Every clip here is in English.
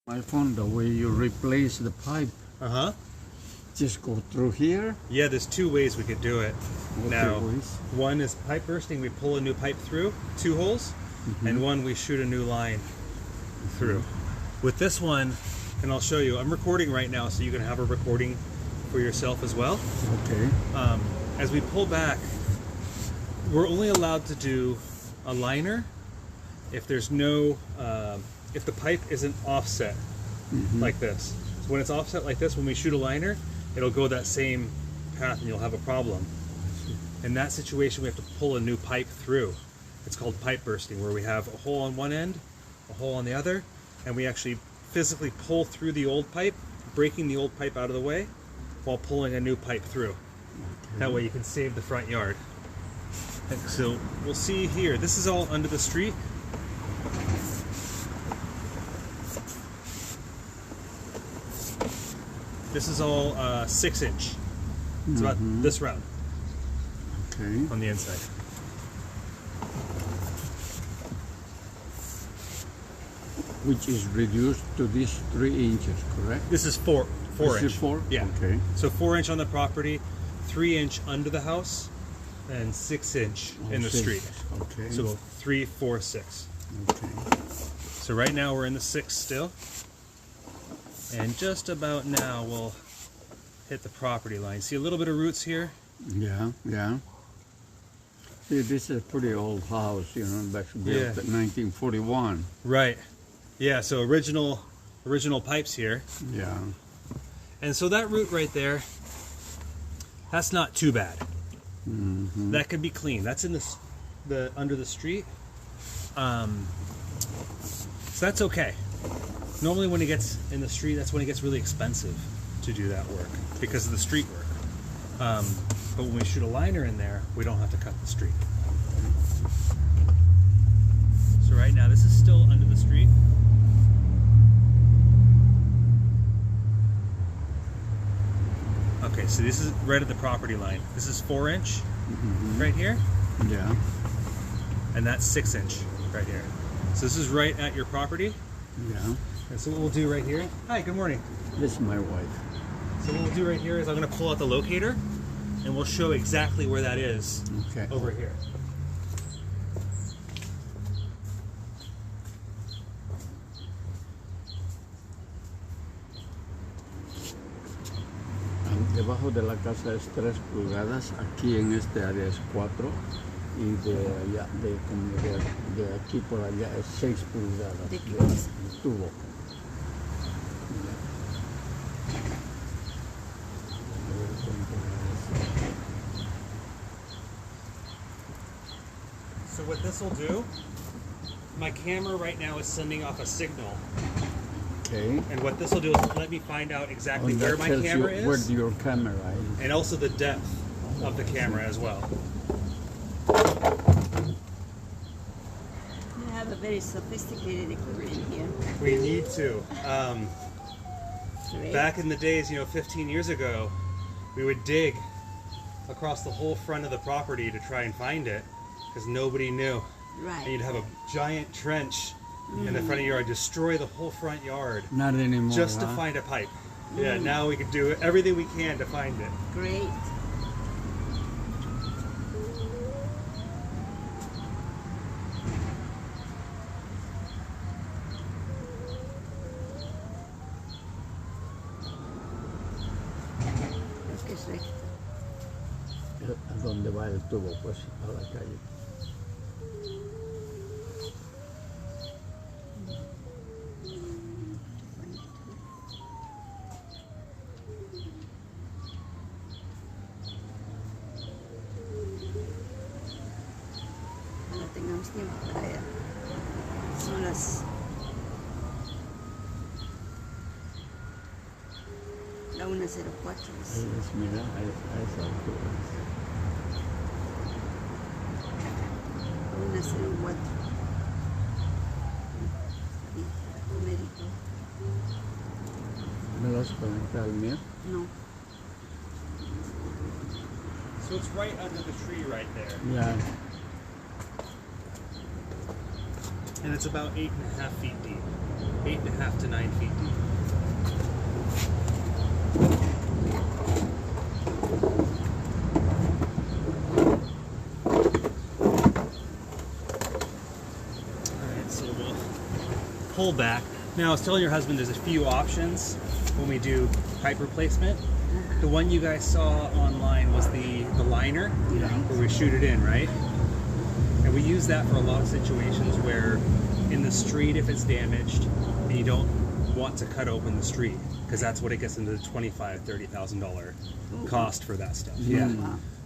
My phone, the way you replace the pipe, just go through here. Yeah, there's two ways we could do it. Now, ways? one is pipe bursting. We pull a new pipe through, 2 holes, and one we shoot a new line through. With this one, and I'll show you, I'm recording right now, so you can have a recording for yourself as well. Okay. As we pull back, we're only allowed to do a liner if there's no, if the pipe isn't offset like this. So when it's offset like this, when we shoot a liner, it'll go that same path and you'll have a problem. In that situation, we have to pull a new pipe through. It's called pipe bursting, where we have a hole on one end, a hole on the other, and we actually physically pull through the old pipe, breaking the old pipe out of the way while pulling a new pipe through. Okay. That way you can save the front yard. And so we'll see here, this is all under the street. This is all 6-inch. It's about this round. Okay. On the inside. Which is reduced to this 3 inches, correct? This is 4 This inch. is 4? Yeah. Okay. So 4-inch on the property, 3-inch under the house, and 6-inch in the street. Okay. So 3, 4, 6. Okay. So right now we're in the 6 still. And just about now we'll hit the property line. See a little bit of roots here? Yeah, yeah. See, this is a pretty old house, you know, that's built in 1941. Right. Yeah, so original pipes here. Yeah. And so that root right there, that's not too bad. That could be clean. That's in the under the street. So that's okay. Normally when it gets in the street, that's when it gets really expensive to do that work because of the street work. But when we shoot a liner in there, we don't have to cut the street. So right now, this is still under the street. Okay, so this is right at the property line. This is 4-inch right here. Yeah. And that's 6-inch right here. So this is right at your property. Yeah. And so what we'll do right here. Hi, good morning. This is my wife. So what we'll do right here is I'm going to pull out the locator and we'll show exactly where that is over here. Debajo de la casa es 3 pulgadas, aquí en este área es 4 y de allá, de aquí por allá es 6 pulgadas de tubo. So what this will do, my camera right now is sending off a signal. Okay. And what this will do is let me find out exactly where my camera is. Where your camera is. And also the depth of the camera as well. You have a very sophisticated equipment here. We need to. Back in the days, 15 years ago, we would dig across the whole front of the property to try and find it because nobody knew. Right. And you'd have a giant trench in the front of your yard, destroy the whole front yard. Not anymore. Just to find a pipe. Yeah, now we can do everything we can to find it. Great. Es que es recto. ¿A dónde va el tubo? Pues a la calle. Ahora tengamos tiempo para ir. Son las... La 1:04. Mira, a esa altura. La 1:04. ¿Me vas a conectar al mío? No. So it's right under the tree right there. Yeah. and it's about 8.5 feet deep. 8.5 to 9 feet deep. Alright, so we'll pull back. Now I was telling your husband there's a few options when we do pipe replacement. The one you guys saw online was the liner, where we shoot it in, right? And we use that for a lot of situations where in the street, if it's damaged and you don't want to cut open the street, because that's what it gets into the $25,000-$30,000 cost for that stuff. Yeah,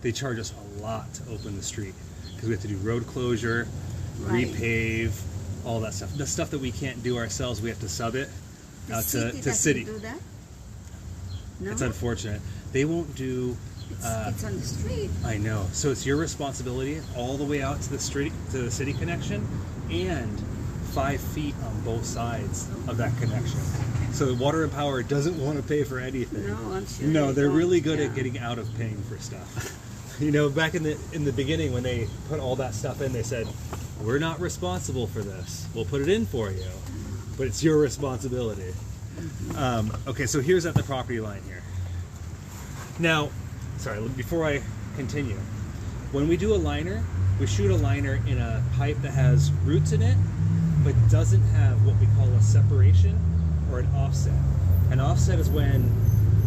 they charge us a lot to open the street because we have to do road closure, repave, all that stuff. The stuff that we can't do ourselves, we have to sub it out to city. Do that? No? It's unfortunate. They won't do. It's on the street. I know. So it's your responsibility all the way out to the street, to the city connection, and 5 feet on both sides of that connection. So Water and Power doesn't want to pay for anything. No, I'm sure. No, they're really good at getting out of paying for stuff. You know, back in the beginning when they put all that stuff in, they said, "We're not responsible for this. We'll put it in for you, but it's your responsibility." Okay, so here's at the property line here. Now, sorry, before I continue, when we do a liner, we shoot a liner in a pipe that has roots in it, but doesn't have what we call a separation or an offset. An offset is when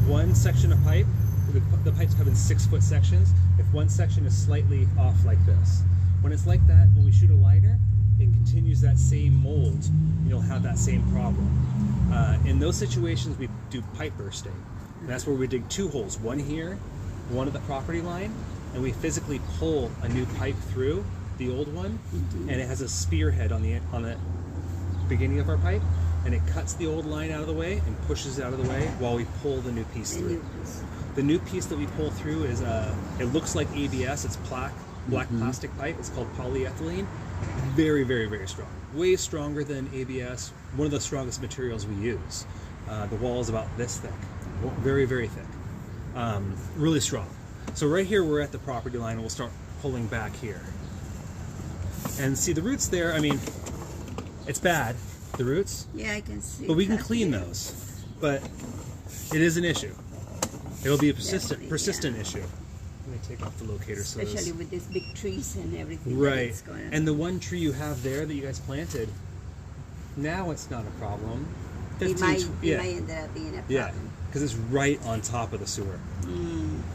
one section of pipe, the pipes come in 6-foot sections, if one section is slightly off like this. When it's like that, when we shoot a liner, it continues that same mold, and you'll have that same problem. In those situations, we do pipe bursting. And that's where we dig 2 holes, one here, one at the property line, and we physically pull a new pipe through the old one, and it has a spearhead on the beginning of our pipe, and it cuts the old line out of the way and pushes it out of the way while we pull the new piece through. The new piece that we pull through is, it looks like ABS, it's black plastic pipe, it's called polyethylene. Very, very, very strong. Way stronger than ABS, one of the strongest materials we use. The wall is about this thick, very, very thick. Really strong. So right here we're at the property line, and we'll start pulling back here. And see the roots there, I mean, it's bad, the roots. Yeah, I can see. But we can clean those. But it is an issue. It'll be a persistent issue. Let me take off the locator. Especially with these big trees and everything. Right. That's going on. And the one tree you have there that you guys planted, now it's not a problem. It might end up being a problem. Yeah, because it's right on top of the sewer.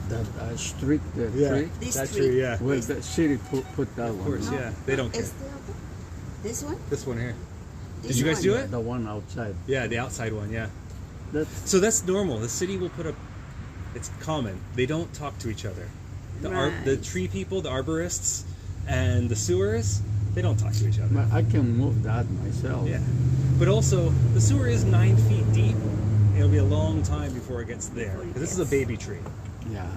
That street, the tree? That tree, yeah. Well, the city put that one. Of course, yeah. They don't care. Is this one? This one here. This Did you guys one? do it? The one outside. Yeah, the outside one, yeah. That's So that's normal. The city will put up, it's common. They don't talk to each other. The tree people, the arborists, and the sewers, they don't talk to each other. But I can move that myself. Yeah. But also, the sewer is 9 feet deep. It'll be a long time before it gets there. Because this is a baby tree. Yeah.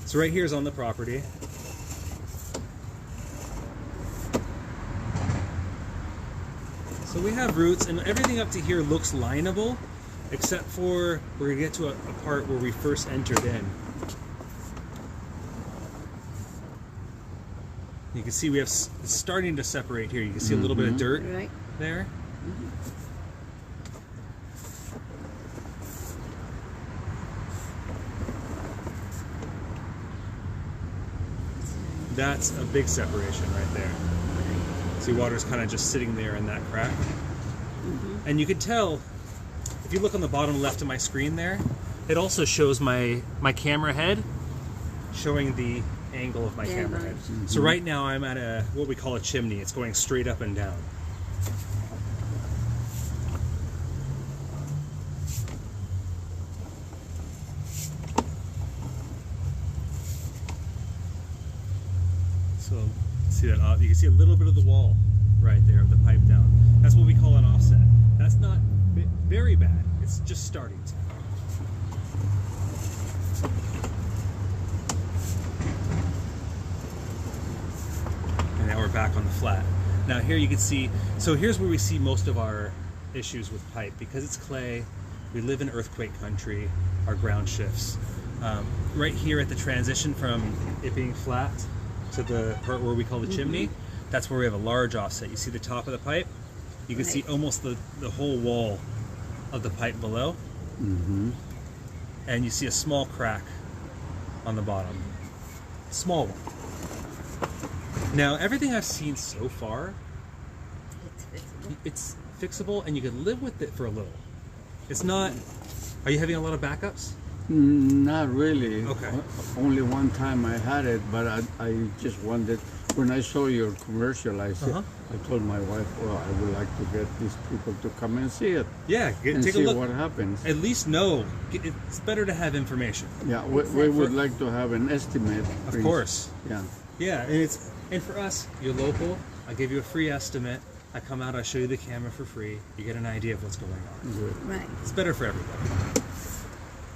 So right here is on the property. So we have roots, and everything up to here looks lineable, except for we're going to get to a part where we first entered in. You can see we have, it's starting to separate here. You can see a little bit of dirt there. That's a big separation right there. See, water's kind of just sitting there in that crack. And you can tell, if you look on the bottom left of my screen there, it also shows my camera head showing the angle of my camera head. So right now I'm at what we call a chimney. It's going straight up and down. So see that you can see a little bit of the wall right there of the pipe down. That's what we call an offset. That's not very bad. It's just starting to. And now we're back on the flat. Now here you can see, so here's where we see most of our issues with pipe. Because it's clay, we live in earthquake country, our ground shifts. Right here at the transition from it being flat to the part where we call the chimney, That's where we have a large offset. You see the top of the pipe? You can see almost the whole wall of the pipe below. And you see a small crack on the bottom. Small one. Now, everything I've seen so far, it's fixable and you can live with it for a little. It's not... Are you having a lot of backups? Not really. Okay. Only one time I had it, but I just wanted, when I saw your commercial, I said, I told my wife, well, I would like to get these people to come and see it. Yeah, and take see a look. What happens. At least know. It's better to have information. Yeah, we would like to have an estimate. Of course. Yeah. Yeah, and for us, you're local. I give you a free estimate. I come out, I show you the camera for free. You get an idea of what's going on. Good. Right. It's better for everybody.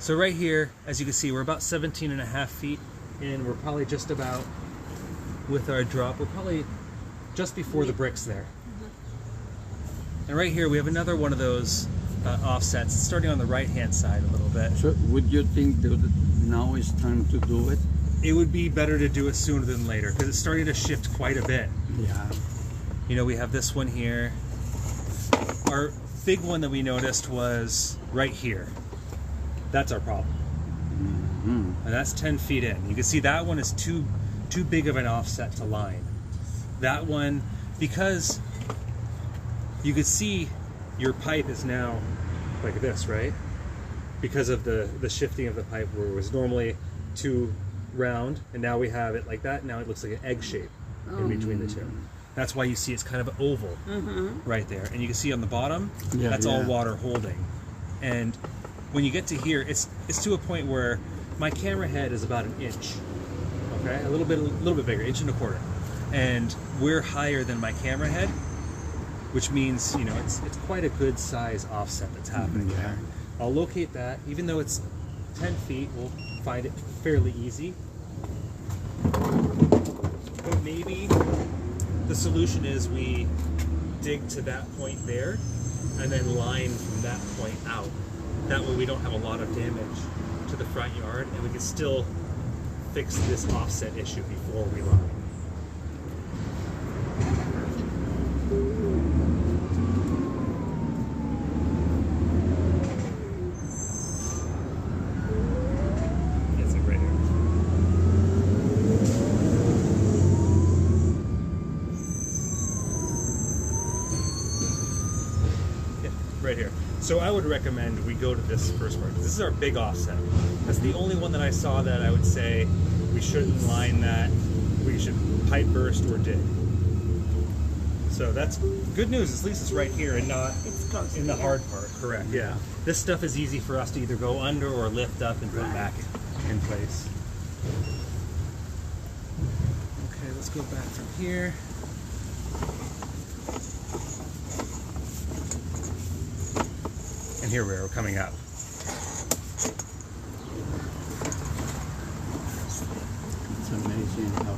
So right here, as you can see, we're about 17 and a half feet in. We're probably just about, with our drop, we're probably just before the bricks there. And right here, we have another one of those offsets, starting on the right-hand side a little bit. So would you think that now is time to do it? It would be better to do it sooner than later, because it's starting to shift quite a bit. Yeah. You know, we have this one here. Our big one that we noticed was right here. That's our problem. And that's 10 feet in. You can see that one is too big of an offset to line. That one, because you could see your pipe is now like this, right? Because of the shifting of the pipe, where it was normally too round, and now we have it like that. Now it looks like an egg shape in between the two. That's why you see it's kind of oval right there. And you can see on the bottom, that's all water holding. And when you get to here, it's to a point where my camera head is about an inch, okay? A little bit bigger, 1.25 inches. And we're higher than my camera head, which means, you know, it's quite a good size offset that's happening there. I'll locate that. Even though it's 10 feet, we'll find it fairly easy. But maybe the solution is we dig to that point there and then line from that point out. That way we don't have a lot of damage to the front yard, and we can still fix this offset issue before we line. That's it right here. Yeah, right here. So I would recommend we go to this first part. This is our big offset. That's the only one that I saw that I would say we shouldn't line that. We should pipe burst or dig. So that's good news. At least it's right here and not in the hard part. Correct. Yeah. This stuff is easy for us to either go under or lift up and put back in place. Okay, let's go back from here. And here we're coming up. It's amazing how...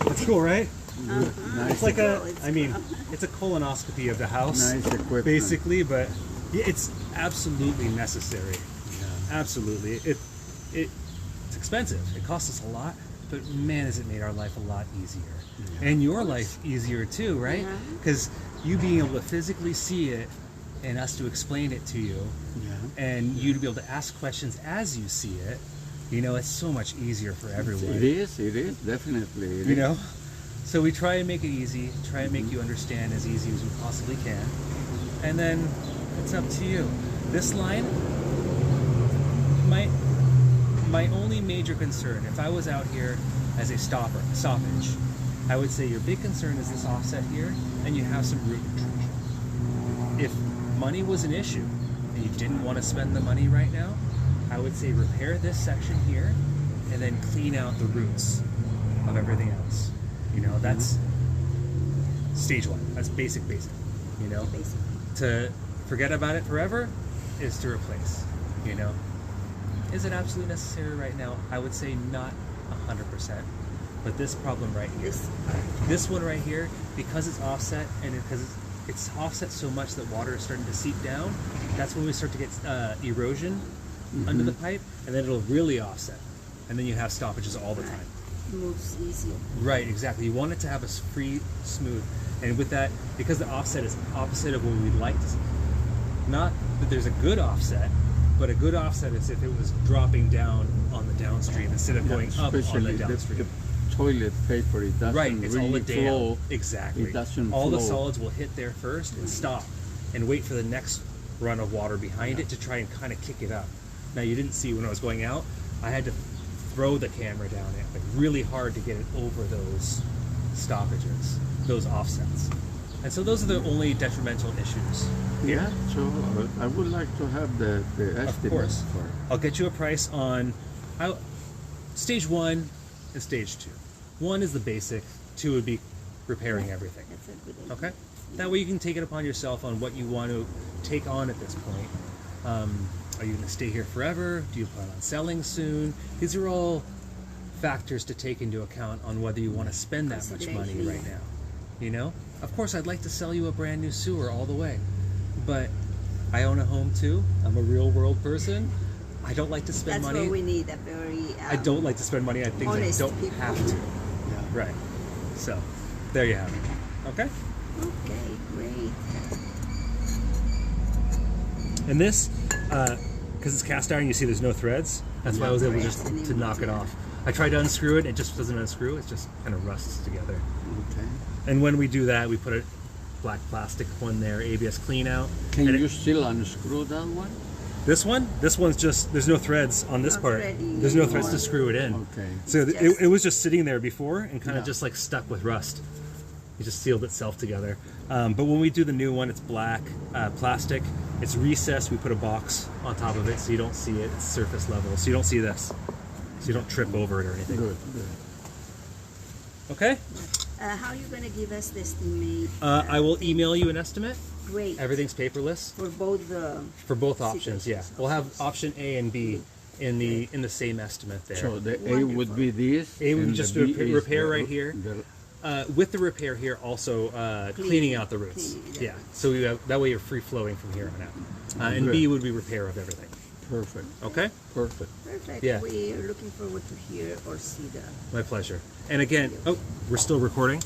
That's cool, right? Nice. It's like it's a colonoscopy of the house, Nice equipment. basically, but it's absolutely necessary. Yeah. Absolutely. It's expensive. It costs us a lot, but man, has it made our life a lot easier. Yeah. And your life easier too, right? Because you being able to physically see it and us to explain it to you, and you to be able to ask questions as you see it, you know, it's so much easier for everyone. It is, definitely. You know? So we try and make it easy, try and make you understand as easy as we possibly can. And then it's up to you. This line, my only major concern, if I was out here as a stoppage, I would say your big concern is this offset here, and you have some root intrusion. If money was an issue, and you didn't want to spend the money right now, I would say repair this section here, and then clean out the roots of everything else. You know, that's stage one. That's basic, you know? Basic. To forget about it forever is to replace, you know? Is it absolutely necessary right now? I would say not 100%. But this problem right here, this one right here, because it's offset and because it's offset so much that water is starting to seep down, that's when we start to get erosion under the pipe, and then it'll really offset. And then you have stoppages all the time. moves easier. Right, exactly. You want it to have a free, smooth, and with that, because the offset is opposite of what we'd like to see. Not that there's a good offset, but a good offset is if it was dropping down on the downstream instead of going up on the Especially downstream. the toilet paper, it doesn't Right, it's all really a down. flow. Exactly. It doesn't all the flow. solids will hit there first and stop, and wait for the next run of water behind it to try and kind of kick it up. Now you didn't see when I was going out, I had to throw the camera down it like really hard to get it over those stoppages, those offsets. And so those are the only detrimental issues. Yeah, so I would like to have the estimate. Of course. For I'll get you a price on stage 1 and stage 2. 1 is the basic, 2 would be repairing everything. That's a good idea. Okay? That way you can take it upon yourself on what you want to take on at this point. Are you going to stay here forever? Do you plan on selling soon? These are all factors to take into account on whether you want to spend that much money right now. You know? Of course, I'd like to sell you a brand new sewer all the way. But I own a home too. I'm a real world person. I don't like to spend That's money. where we need a very I don't like to spend money on things I honest don't people. have to. yeah. Right. So, there you have it. Okay? Okay, great. And this, because it's cast iron, you see there's no threads. That's why I was able just to knock it off. I tried to unscrew it, it just doesn't unscrew. It just kind of rusts together. Okay. And when we do that, we put a black plastic one there, ABS clean out. Can And you still unscrew that one? This one's just, there's no threads on this Not part. threading There's no threads to anymore. screw it in. Okay. So it was just sitting there before and kind of Yeah. just like stuck with rust. It just sealed itself together. But when we do the new one, it's black plastic. It's recessed. We put a box on top of it so you don't see it. It's surface level, so you don't see this. So you don't trip over it or anything. Good, good. Okay? How are you going to give us the estimate? I will email you an estimate. Great. Everything's paperless For both the... for both options. Yeah, situations. we'll have option A and B in the same estimate there. So the A would be this. A would be and just the a B is repair the- right here. the- With the repair here, also cleaning out the roots. Cleaning, Yeah, so we have, that way you're free flowing from here on out. And Good. B would be repair of everything. Perfect. Okay, Perfect. Perfect. Yeah. We are looking forward to hear or see the... my pleasure. And again, oh, we're still recording.